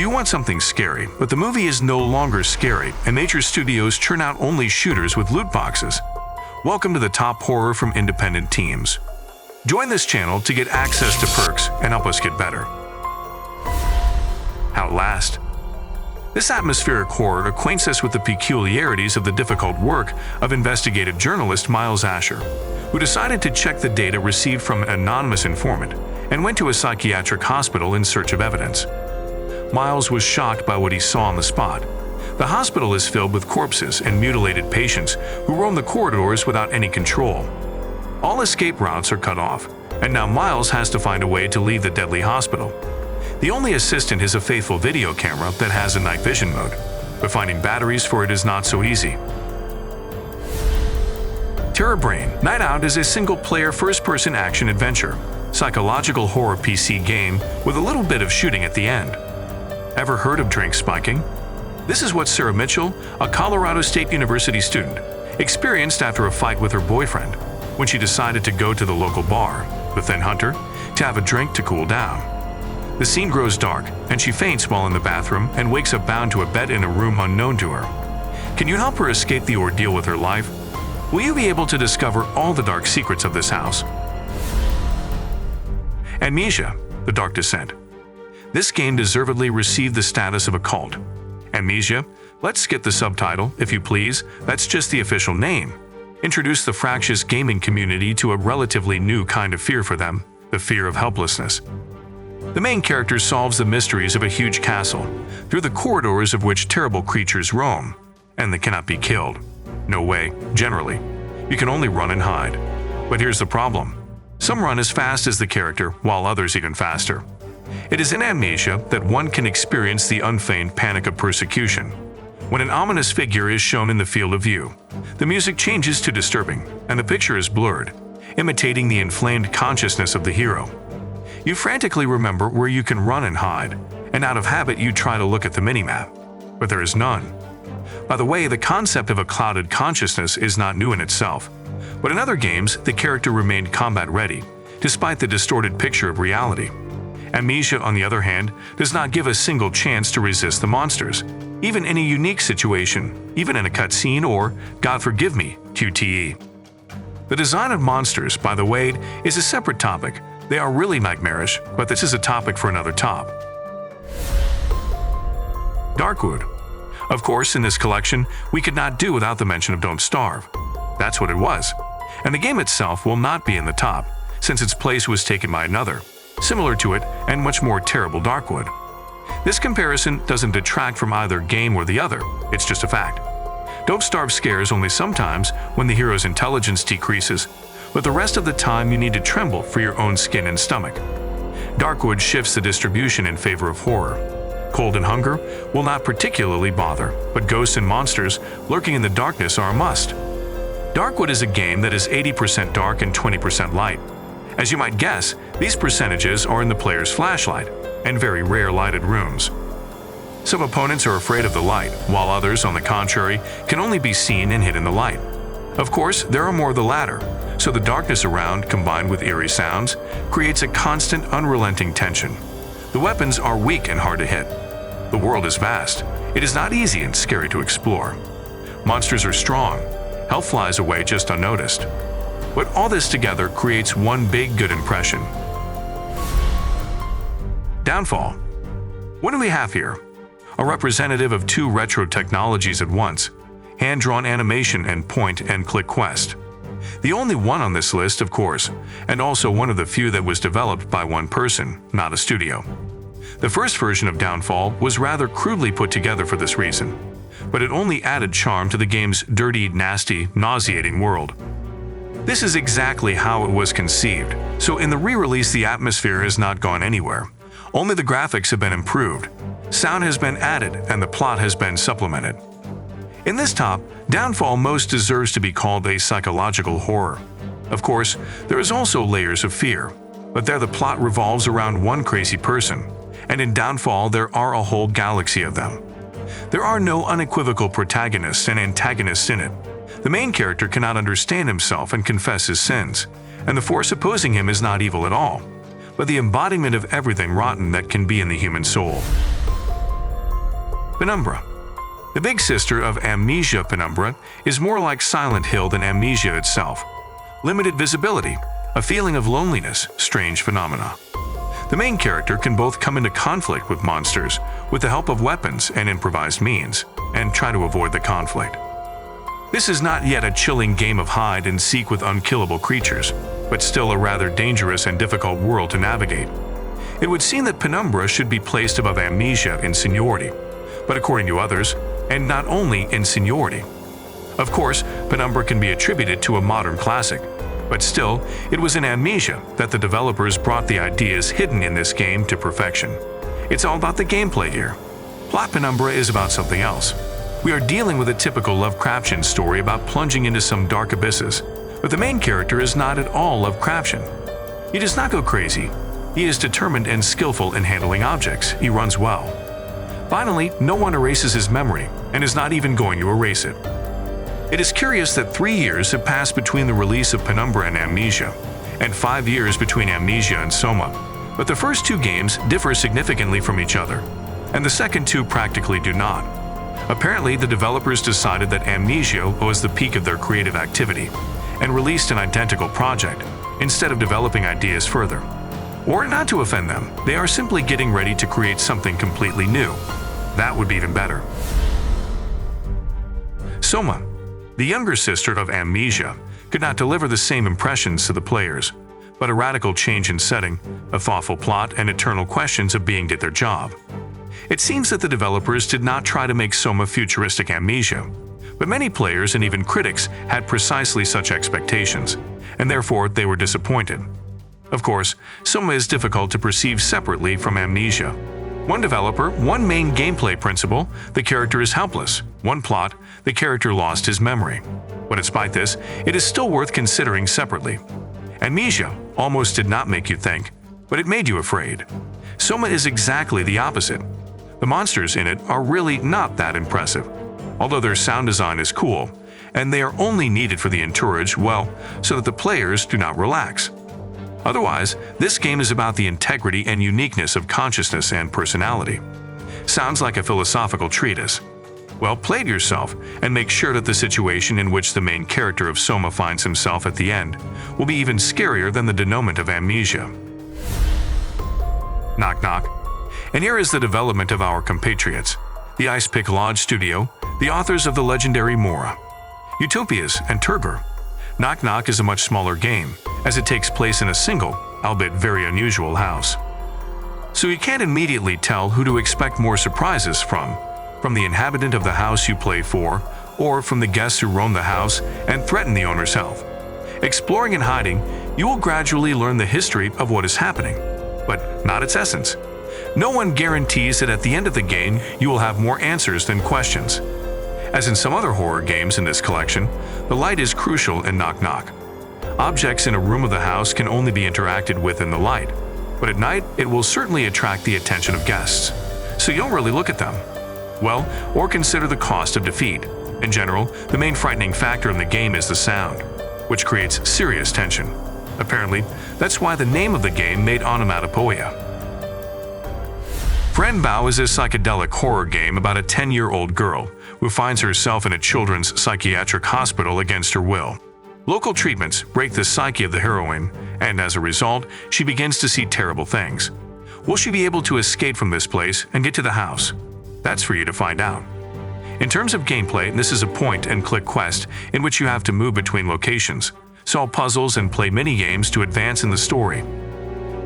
Do you want something scary, but the movie is no longer scary, and major studios churn out only shooters with loot boxes? Welcome to the top horror from independent teams. Join this channel to get access to perks and help us get better. Outlast. This atmospheric horror acquaints us with the peculiarities of the difficult work of investigative journalist Miles Asher, who decided to check the data received from an anonymous informant and went to a psychiatric hospital in search of evidence. Miles was shocked by what he saw on the spot. The hospital is filled with corpses and mutilated patients who roam the corridors without any control. All escape routes are cut off, and now Miles has to find a way to leave the deadly hospital. The only assistant is a faithful video camera that has a night vision mode, but finding batteries for it is not so easy. Terror Brain Night Out is a single-player first-person action adventure, psychological horror PC game with a little bit of shooting at the end. Ever heard of drink spiking? This is what Sarah Mitchell, a Colorado State University student, experienced after a fight with her boyfriend when she decided to go to the local bar, the Thin Hunter, to have a drink to cool down. The scene grows dark, and she faints while in the bathroom and wakes up bound to a bed in a room unknown to her. Can you help her escape the ordeal with her life? Will you be able to discover all the dark secrets of this house? Amnesia, The Dark Descent. This game deservedly received the status of a cult. Amnesia, let's skip the subtitle, if you please, that's just the official name, introduced the fractious gaming community to a relatively new kind of fear for them, the fear of helplessness. The main character solves the mysteries of a huge castle, through the corridors of which terrible creatures roam, and they cannot be killed. No way, generally. You can only run and hide. But here's the problem. Some run as fast as the character, while others even faster. It is in Amnesia that one can experience the unfeigned panic of persecution. When an ominous figure is shown in the field of view, the music changes to disturbing, and the picture is blurred, imitating the inflamed consciousness of the hero. You frantically remember where you can run and hide, and out of habit you try to look at the minimap, but there is none. By the way, the concept of a clouded consciousness is not new in itself, but in other games the character remained combat-ready, despite the distorted picture of reality. Amnesia, on the other hand, does not give a single chance to resist the monsters, even in a unique situation, even in a cutscene or, God forgive me, QTE. The design of monsters, by the way, is a separate topic. They are really nightmarish, but this is a topic for another top. Darkwood. Of course, in this collection, we could not do without the mention of Don't Starve. That's what it was. And the game itself will not be in the top, since its place was taken by another, similar to it and much more terrible Darkwood. This comparison doesn't detract from either game or the other, it's just a fact. Don't Starve scares only sometimes when the hero's intelligence decreases, but the rest of the time you need to tremble for your own skin and stomach. Darkwood shifts the distribution in favor of horror. Cold and hunger will not particularly bother, but ghosts and monsters lurking in the darkness are a must. Darkwood is a game that is 80% dark and 20% light. As you might guess, these percentages are in the player's flashlight and very rare lighted rooms. Some opponents are afraid of the light, while others, on the contrary, can only be seen and hit in the light. Of course, there are more of the latter, so the darkness around, combined with eerie sounds, creates a constant, unrelenting tension. The weapons are weak and hard to hit. The world is vast. It is not easy and scary to explore. Monsters are strong. Health flies away just unnoticed. But all this together creates one big good impression. Downfall. What do we have here? A representative of two retro technologies at once, hand-drawn animation and point-and-click quest. The only one on this list, of course, and also one of the few that was developed by one person, not a studio. The first version of Downfall was rather crudely put together for this reason, but it only added charm to the game's dirty, nasty, nauseating world. This is exactly how it was conceived, so in the re-release the atmosphere has not gone anywhere. Only the graphics have been improved, sound has been added, and the plot has been supplemented. In this top, Downfall most deserves to be called a psychological horror. Of course, there is also layers of fear, but there the plot revolves around one crazy person, and in Downfall there are a whole galaxy of them. There are no unequivocal protagonists and antagonists in it. The main character cannot understand himself and confess his sins, and the force opposing him is not evil at all, but the embodiment of everything rotten that can be in the human soul. Penumbra. The big sister of Amnesia, Penumbra is more like Silent Hill than Amnesia itself. Limited visibility, a feeling of loneliness, strange phenomena. The main character can both come into conflict with monsters with the help of weapons and improvised means, and try to avoid the conflict. This is not yet a chilling game of hide and seek with unkillable creatures, but still a rather dangerous and difficult world to navigate. It would seem that Penumbra should be placed above Amnesia in seniority, but according to others, and not only in seniority. Of course, Penumbra can be attributed to a modern classic, but still, it was in Amnesia that the developers brought the ideas hidden in this game to perfection. It's all about the gameplay here. Plot Penumbra is about something else. We are dealing with a typical Lovecraftian story about plunging into some dark abysses, but the main character is not at all Lovecraftian. He does not go crazy. He is determined and skillful in handling objects. He runs well. Finally, no one erases his memory, and is not even going to erase it. It is curious that 3 years have passed between the release of Penumbra and Amnesia, and 5 years between Amnesia and Soma, but the first two games differ significantly from each other, and the second two practically do not. Apparently, the developers decided that Amnesia was the peak of their creative activity, and released an identical project, instead of developing ideas further. Or not to offend them, they are simply getting ready to create something completely new. That would be even better. Soma, the younger sister of Amnesia, could not deliver the same impressions to the players, but a radical change in setting, a thoughtful plot, and eternal questions of being did their job. It seems that the developers did not try to make Soma futuristic Amnesia, but many players and even critics had precisely such expectations, and therefore they were disappointed. Of course, Soma is difficult to perceive separately from Amnesia. One developer, one main gameplay principle, the character is helpless. One plot, the character lost his memory. But despite this, it is still worth considering separately. Amnesia almost did not make you think, but it made you afraid. Soma is exactly the opposite. The monsters in it are really not that impressive, although their sound design is cool, and they are only needed for the entourage, well, so that the players do not relax. Otherwise, this game is about the integrity and uniqueness of consciousness and personality. Sounds like a philosophical treatise. Well, play it yourself and make sure that the situation in which the main character of Soma finds himself at the end will be even scarier than the denouement of Amnesia. Knock knock. And here is the development of our compatriots, the Ice Pick Lodge Studio, the authors of the legendary Mora, Utopias, and Turgor. Knock Knock is a much smaller game, as it takes place in a single, albeit very unusual house. So you can't immediately tell who to expect more surprises from the inhabitant of the house you play for, or from the guests who roam the house and threaten the owner's health. Exploring and hiding, you will gradually learn the history of what is happening, but not its essence. No one guarantees that at the end of the game you will have more answers than questions. As in some other horror games in this collection, the light is crucial in Knock Knock. Objects in a room of the house can only be interacted with in the light, but at night it will certainly attract the attention of guests, so you don't really look at them. Well, or consider the cost of defeat. In general, the main frightening factor in the game is the sound, which creates serious tension. Apparently, that's why the name of the game made onomatopoeia. Fran is a psychedelic horror game about a 10-year-old girl who finds herself in a children's psychiatric hospital against her will. Local treatments break the psyche of the heroine, and as a result, she begins to see terrible things. Will she be able to escape from this place and get to the house? That's for you to find out. In terms of gameplay, this is a point-and-click quest in which you have to move between locations, solve puzzles, and play mini-games to advance in the story.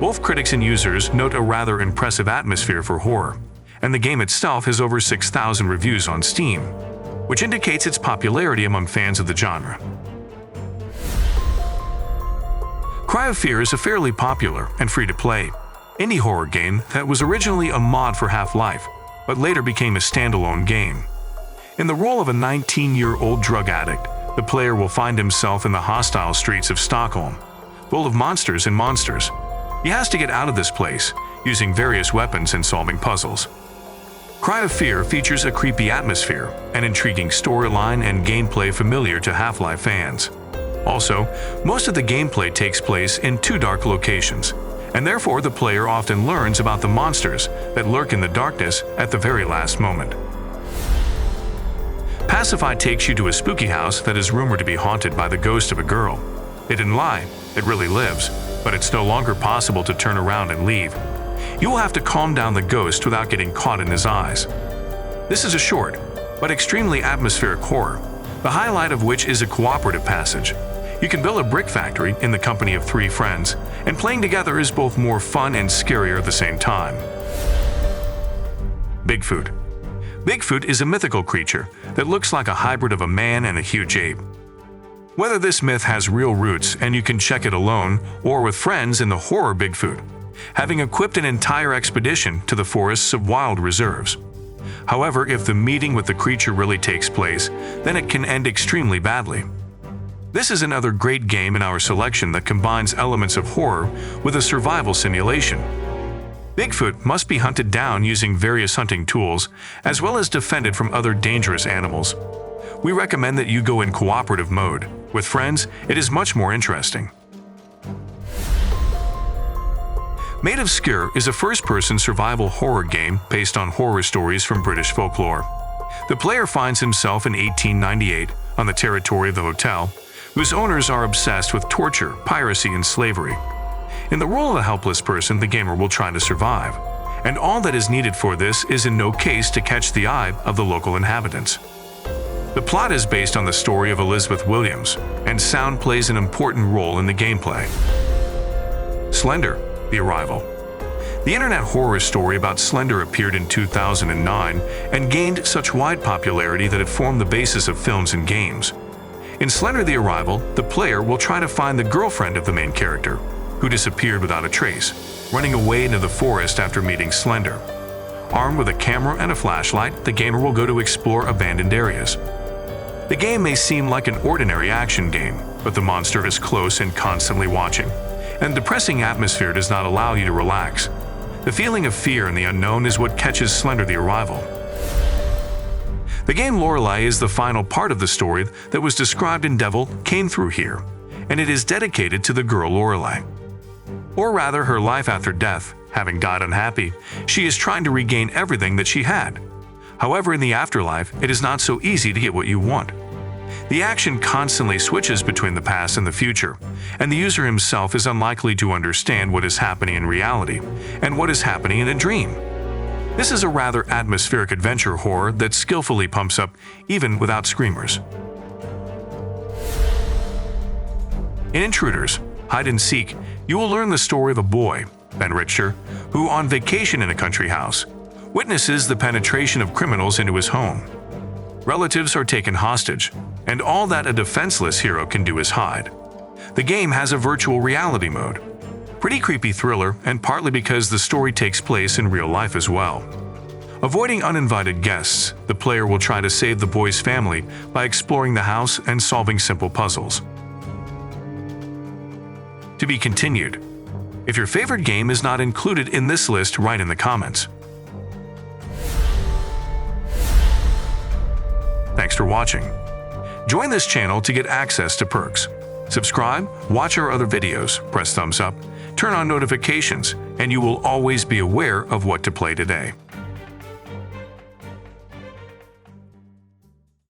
Both critics and users note a rather impressive atmosphere for horror, and the game itself has over 6,000 reviews on Steam, which indicates its popularity among fans of the genre. Cry of Fear is a fairly popular and free-to-play indie horror game that was originally a mod for Half-Life, but later became a standalone game. In the role of a 19-year-old drug addict, the player will find himself in the hostile streets of Stockholm, full of monsters and monsters. He has to get out of this place, using various weapons and solving puzzles. Cry of Fear features a creepy atmosphere, an intriguing storyline, and gameplay familiar to Half-Life fans. Also, most of the gameplay takes place in 2 dark locations, and therefore the player often learns about the monsters that lurk in the darkness at the very last moment. Pacify takes you to a spooky house that is rumored to be haunted by the ghost of a girl. It didn't lie, it really lives, but it's no longer possible to turn around and leave. You will have to calm down the ghost without getting caught in his eyes. This is a short, but extremely atmospheric horror, the highlight of which is a cooperative passage. You can build a brick factory in the company of 3 friends, and playing together is both more fun and scarier at the same time. Bigfoot. Bigfoot is a mythical creature that looks like a hybrid of a man and a huge ape. Whether this myth has real roots and you can check it alone or with friends in the horror Bigfoot, having equipped an entire expedition to the forests of wild reserves. However, if the meeting with the creature really takes place, then it can end extremely badly. This is another great game in our selection that combines elements of horror with a survival simulation. Bigfoot must be hunted down using various hunting tools, as well as defended from other dangerous animals. We recommend that you go in cooperative mode. With friends, it is much more interesting. Maid of Sker is a first-person survival horror game based on horror stories from British folklore. The player finds himself in 1898 on the territory of the hotel, whose owners are obsessed with torture, piracy, and slavery. In the role of a helpless person, the gamer will try to survive, and all that is needed for this is in no case to catch the eye of the local inhabitants. The plot is based on the story of Elizabeth Williams, and sound plays an important role in the gameplay. Slender, The Arrival. The internet horror story about Slender appeared in 2009 and gained such wide popularity that it formed the basis of films and games. In Slender: The Arrival, the player will try to find the girlfriend of the main character, who disappeared without a trace, running away into the forest after meeting Slender. Armed with a camera and a flashlight, the gamer will go to explore abandoned areas. The game may seem like an ordinary action game, but the monster is close and constantly watching, and the depressing atmosphere does not allow you to relax. The feeling of fear and the unknown is what catches Slender: The Arrival. The game Lorelai is the final part of the story that was described in Devil Came Through Here, and it is dedicated to the girl Lorelai. Or rather, her life after death. Having died unhappy, she is trying to regain everything that she had. However, in the afterlife, it is not so easy to get what you want. The action constantly switches between the past and the future, and the user himself is unlikely to understand what is happening in reality and what is happening in a dream. This is a rather atmospheric adventure horror that skillfully pumps up even without screamers. In Intruders, Hide and Seek, you will learn the story of a boy, Ben Richter, who, on vacation in a country house, witnesses the penetration of criminals into his home. Relatives are taken hostage, and all that a defenseless hero can do is hide. The game has a virtual reality mode. Pretty creepy thriller, and partly because the story takes place in real life as well. Avoiding uninvited guests, the player will try to save the boy's family by exploring the house and solving simple puzzles. To be continued. If your favorite game is not included in this list, write in the comments. Thanks for watching. Join this channel to get access to perks. Subscribe, watch our other videos, press thumbs up, turn on notifications, and you will always be aware of what to play today.